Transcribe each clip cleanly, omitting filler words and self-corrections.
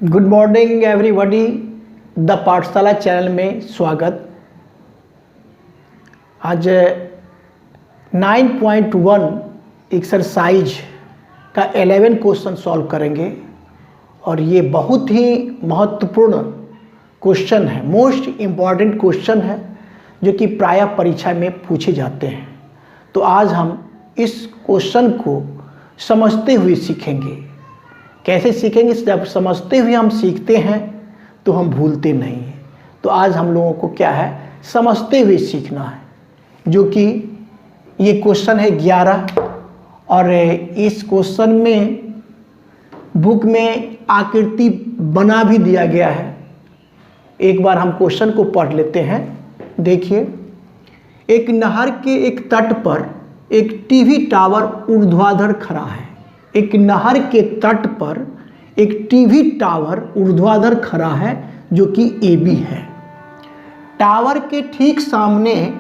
Good morning everybody, the पाठशाला channel में स्वागत। आज 9.1 एक्सरसाइज का 11 क्वेश्चन सॉल्व करेंगे और ये बहुत ही महत्वपूर्ण क्वेश्चन है, मोस्ट इम्पॉर्टेंट क्वेश्चन है जो कि प्रायः परीक्षा में पूछे जाते हैं। तो आज हम इस क्वेश्चन को समझते हुए सीखेंगे। कैसे सीखेंगे? जब समझते हुए हम सीखते हैं तो हम भूलते नहीं हैं। तो आज हम लोगों को क्या है, समझते हुए सीखना है, जो कि ये क्वेश्चन है 11। और इस क्वेश्चन में बुक में आकृति बना भी दिया गया है। एक बार हम क्वेश्चन को पढ़ लेते हैं। देखिए, एक नहर के एक तट पर एक टीवी टावर ऊर्ध्वाधर खड़ा है। एक नहर के तट पर एक टीवी टावर ऊर्ध्वाधर खड़ा है जो कि AB है। टावर के ठीक सामने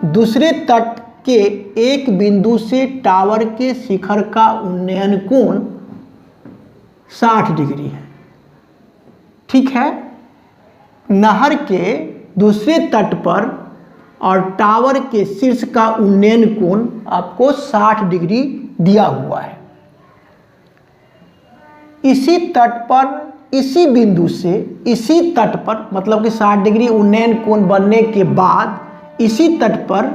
दूसरे तट के एक बिंदु से टावर के शिखर का उन्नयन कोण 60 डिग्री है। ठीक है, नहर के दूसरे तट पर और टावर के शीर्ष का उन्नयन कोण आपको 60 डिग्री दिया हुआ है। इसी तट पर, इसी बिंदु से, इसी तट पर, मतलब कि 60 डिग्री उन्नयन कोण बनने के बाद इसी तट पर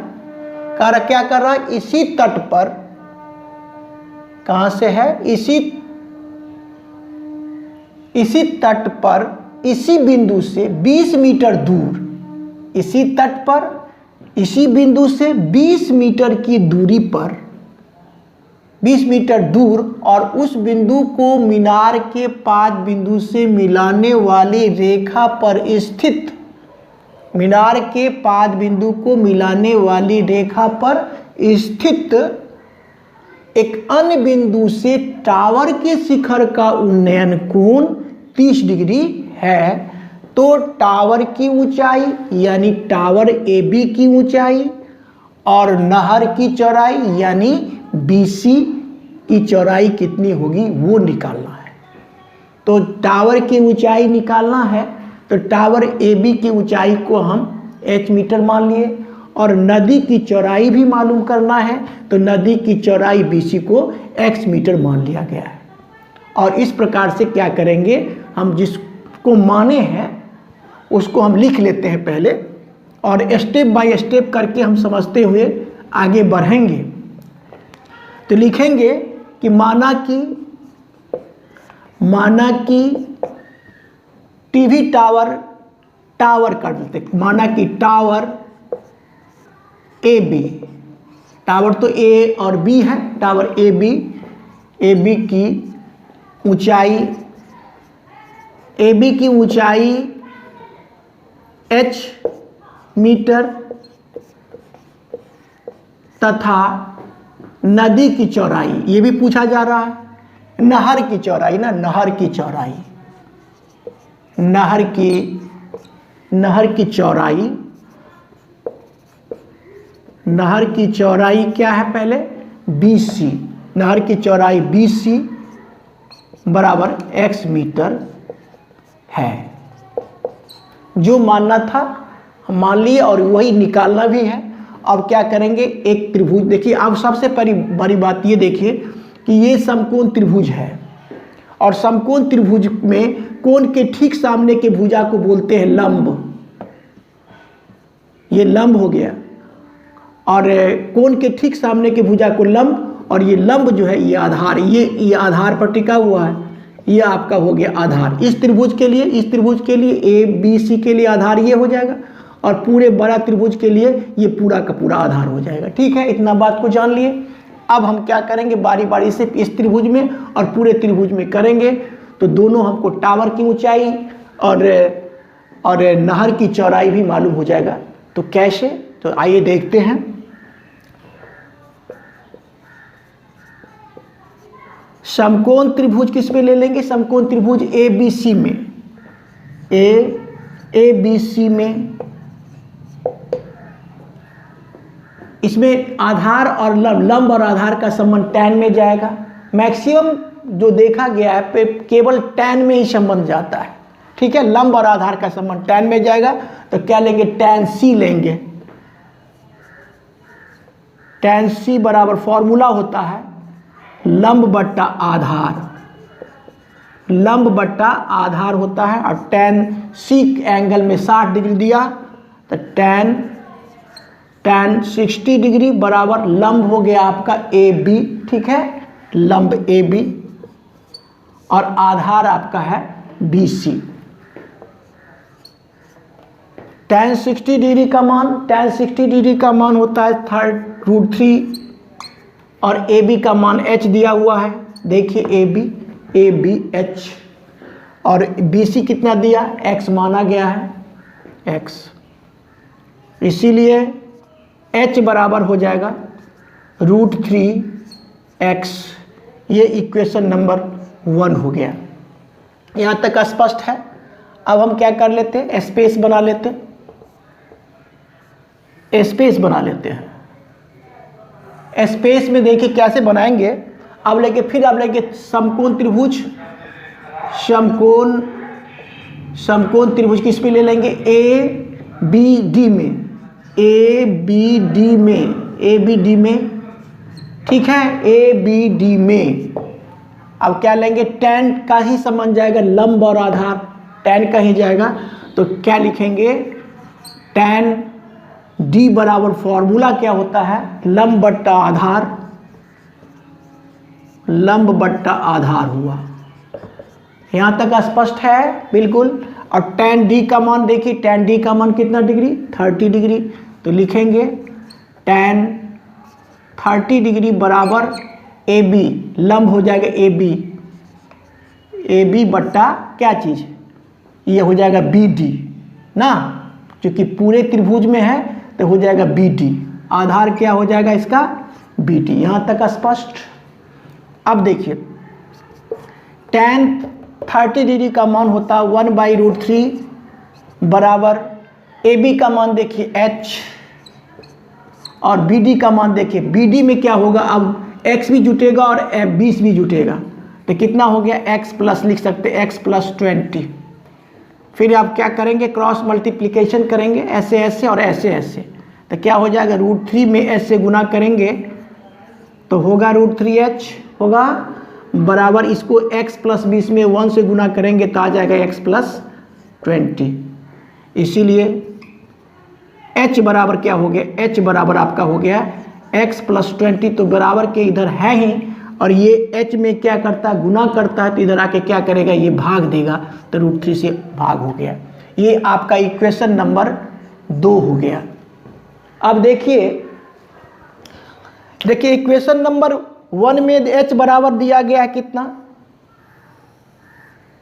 क्या कर रहा है? इसी तट पर, कहां से है? इसी तट पर, इसी बिंदु से 20 मीटर दूर, इसी तट पर, इसी बिंदु से 20 मीटर की दूरी पर, 20 मीटर दूर और उस बिंदु को मीनार के 5 बिंदु से मिलाने वाली रेखा पर स्थित, मीनार के 5 बिंदु को मिलाने वाली रेखा पर स्थित एक अन्य बिंदु से टावर के शिखर का उन्नयन कोण 30 डिग्री है। तो टावर की ऊंचाई यानी टावर AB की ऊंचाई और नहर की चौड़ाई यानी BC की चौड़ाई कितनी होगी वो निकालना है। तो टावर की ऊंचाई निकालना है तो टावर AB की ऊंचाई को हम H मीटर मान लिए और नदी की चौड़ाई भी मालूम करना है तो नदी की चौड़ाई BC को X मीटर मान लिया गया है। और इस प्रकार से क्या करेंगे, हम जिसको माने हैं उसको हम लिख लेते हैं पहले और स्टेप बाय स्टेप करके हम समझते हुए आगे बढ़ेंगे। तो लिखेंगे कि माना कि टीवी टावर कर देते, माना कि टावर AB, टावर तो A और B है, टावर AB की ऊंचाई H मीटर तथा नदी की चौड़ाई, ये भी पूछा जा रहा है, नहर की चौड़ाई ना, नहर की चौड़ाई क्या है? पहले BC, नहर की चौड़ाई BC बराबर X मीटर है। जो मानना था हम मान लिए और वही निकालना भी है। अब क्या करेंगे, एक त्रिभुज देखिए। अब सबसे बड़ी बात ये देखिए कि ये समकोण त्रिभुज है और समकोण त्रिभुज में कोण के ठीक सामने के भुजा को बोलते हैं लंब। ये लंब हो गया और कोण के ठीक सामने के भुजा को लंब, और ये लंब जो है ये आधार, ये आधार पर टिका हुआ है, ये आपका हो गया आधार। इस त्रिभुज के लिए ABC के लिए आधार ये हो जाएगा और पूरे बड़ा त्रिभुज के लिए ये पूरा का पूरा आधार हो जाएगा। ठीक है, इतना बात को जान लिए। अब हम क्या करेंगे, बारी बारी से इस त्रिभुज में और पूरे त्रिभुज में करेंगे। तो दोनों हमको टावर की ऊंचाई और नहर की चौड़ाई भी मालूम हो जाएगा। तो कैसे? तो आइए देखते हैं। समकोण त्रिभुज किस में ले लेंगे? समकोण त्रिभुज ABC में, ABC में। इसमें आधार और लंब और आधार का संबंध tan में जाएगा। मैक्सिमम जो देखा गया है पे केवल tan में ही संबंध जाता है, ठीक है। लंब और आधार का संबंध tan में जाएगा तो क्या लेंगे, tan c लेंगे। tan c बराबर फॉर्मूला होता है लंब बट्टा आधार, लंब बट्टा आधार होता है। और tan c एंगल में 60 डिग्री दिया तो tan 60 डिग्री बराबर लंब हो गया आपका AB, ठीक है, लंब AB, और आधार आपका है BC। tan 60 डिग्री का मान होता है √3 और AB का मान h दिया हुआ है, देखिए AB h, और BC कितना दिया, x माना गया है x, इसीलिए h बराबर हो जाएगा √3x। ये इक्वेशन नंबर 1 हो गया। यहाँ तक स्पष्ट है। अब हम क्या कर लेते हैं, स्पेस बना लेते हैं। स्पेस में देखिए कैसे बनाएंगे। अब लेके समकोण त्रिभुज, समकोण त्रिभुज किस पे ले लेंगे, ABD में, ठीक है, ABD में। अब क्या लेंगे, tan का ही संबंध जाएगा, लंब और आधार tan का ही जाएगा, तो क्या लिखेंगे, tan D बराबर फॉर्मूला क्या होता है, लंब बट्टा आधार हुआ। यहाँ तक स्पष्ट है बिल्कुल। और tan D का मान देखिए, tan D का मान कितना डिग्री, 30 डिग्री, तो लिखेंगे tan 30 डिग्री बराबर AB, लंब हो जाएगा AB बट्टा क्या चीज़, ये हो जाएगा BD ना, क्योंकि पूरे त्रिभुज में है तो हो जाएगा BD, आधार क्या हो जाएगा इसका, BD। यहाँ तक स्पष्ट। अब देखिए tan 30 डिग्री का मान होता है 1/√3 बराबर AB का मान देखिए h, और BD का मान देखिए, BD में क्या होगा, अब x भी जुटेगा और 20 भी जुटेगा, तो कितना हो गया, x प्लस लिख सकते हैं, x प्लस 20। फिर आप क्या करेंगे, क्रॉस मल्टीप्लिकेशन करेंगे, ऐसे और ऐसे, तो क्या हो जाएगा, √3 में ऐसे गुना करेंगे तो होगा √3h होगा बराबर, इसको x प्लस 20 में 1 से गुना करेंगे तो आ जाएगा x प्लस 20। इसीलिए h बराबर क्या हो गया, h बराबर आपका हो गया x प्लस 20, तो बराबर के इधर है ही, और ये h में क्या करता है, गुना करता है, तो इधर आके क्या करेगा, ये भाग देगा, तो √3 से भाग हो गया। ये आपका इक्वेशन नंबर 2 हो गया। अब देखिए इक्वेशन नंबर 1 में h बराबर दिया गया है कितना,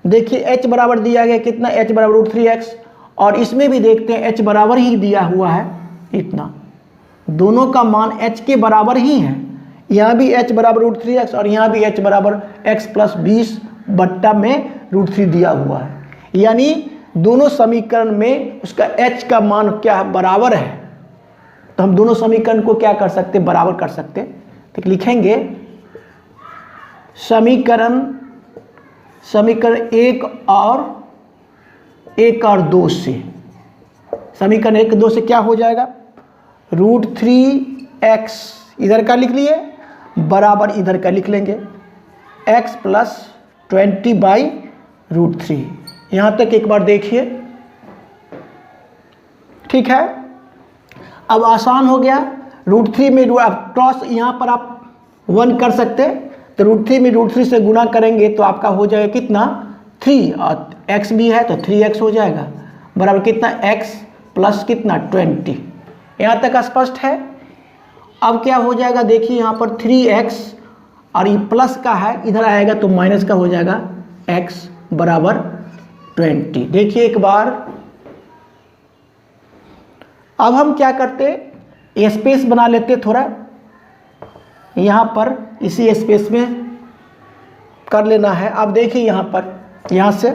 देखिए h बराबर दिया गया कितना, h बराबर √3x, और इसमें भी देखते हैं h बराबर ही दिया हुआ है इतना, दोनों का मान h के बराबर ही है। यहाँ भी h बराबर √3x और यहाँ भी h बराबर x प्लस 20 बट्टा में √3 दिया हुआ है, यानी दोनों समीकरण में उसका h का मान क्या है, बराबर है। तो हम दोनों समीकरण को क्या कर सकते, बराबर कर सकते। तो लिखेंगे समीकरण 1 और 2 से, समीकरण 1 2 से क्या हो जाएगा, √3x इधर का लिख लिए बराबर इधर का लिख लेंगे x प्लस 20/√3। यहाँ तक एक बार देखिए, ठीक है। अब आसान हो गया, √3 में क्रॉस यहाँ पर आप 1 कर सकते, तो √3 में √3 से गुना करेंगे तो आपका हो जाएगा कितना, 3, और x भी है तो 3x हो जाएगा बराबर कितना, x प्लस कितना 20। यहाँ तक स्पष्ट है। अब क्या हो जाएगा, देखिए यहाँ पर 3x और ये प्लस का है, इधर आएगा तो माइनस का हो जाएगा, x बराबर 20। देखिए एक बार, अब हम क्या करते, स्पेस बना लेते थोड़ा, यहाँ पर इसी स्पेस में कर लेना है। अब देखिए यहाँ पर, यहाँ से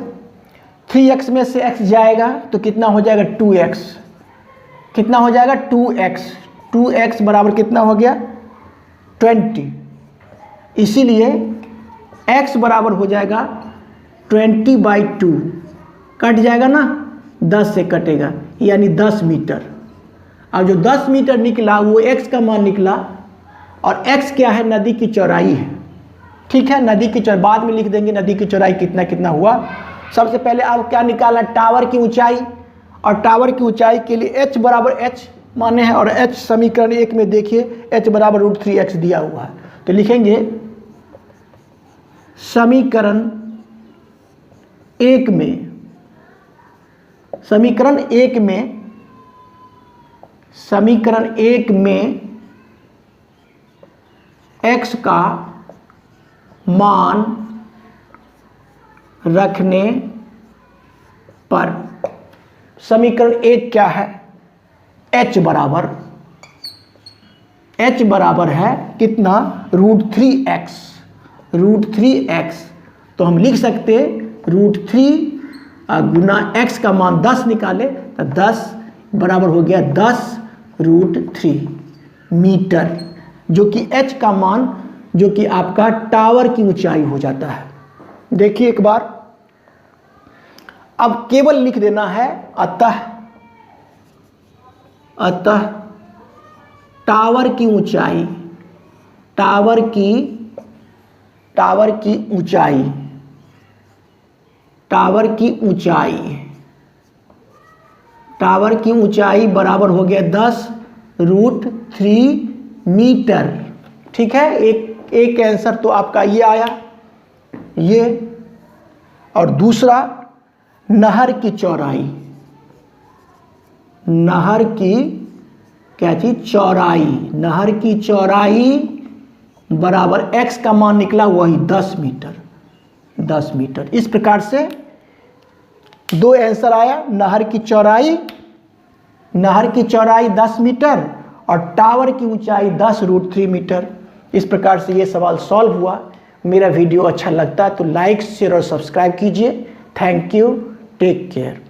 3x में से x जाएगा तो कितना हो जाएगा, 2x, कितना हो जाएगा 2x बराबर कितना हो गया, 20। इसीलिए x बराबर हो जाएगा 20/2, कट जाएगा ना, 10 से कटेगा यानी 10 मीटर। अब जो 10 मीटर निकला वो x का मान निकला, और x क्या है, नदी की चौड़ाई है। ठीक है, नदी की चौड़ाई बाद में लिख देंगे, नदी की चौड़ाई कितना कितना हुआ। सबसे पहले आप क्या निकालना, टावर की ऊंचाई, और टावर की ऊंचाई के लिए h बराबर h माने हैं, और h समीकरण 1 में देखिए h बराबर √3x दिया हुआ है। तो लिखेंगे समीकरण 1 में x का मान रखने पर, समीकरण 1 क्या है, h बराबर है कितना, √3x। तो हम लिख सकते √3 गुना x का मान 10 निकाले तो 10 बराबर हो गया 10√3 मीटर, जो कि h का मान, जो कि आपका टावर की ऊंचाई हो जाता है। देखिए एक बार, अब केवल लिख देना है अतः टावर की ऊंचाई, टावर की ऊंचाई बराबर हो गया 10√3 मीटर। ठीक है, एक आंसर तो आपका ये आया, ये। और दूसरा, नहर की चौड़ाई, नहर की चौड़ाई बराबर x का मान निकला वही 10 मीटर। इस प्रकार से दो आंसर आया, नहर की चौड़ाई 10 मीटर और टावर की ऊंचाई 10√3 मीटर। इस प्रकार से ये सवाल सॉल्व हुआ। मेरा वीडियो अच्छा लगता है तो लाइक, शेयर और सब्सक्राइब कीजिए। Thank you, take care.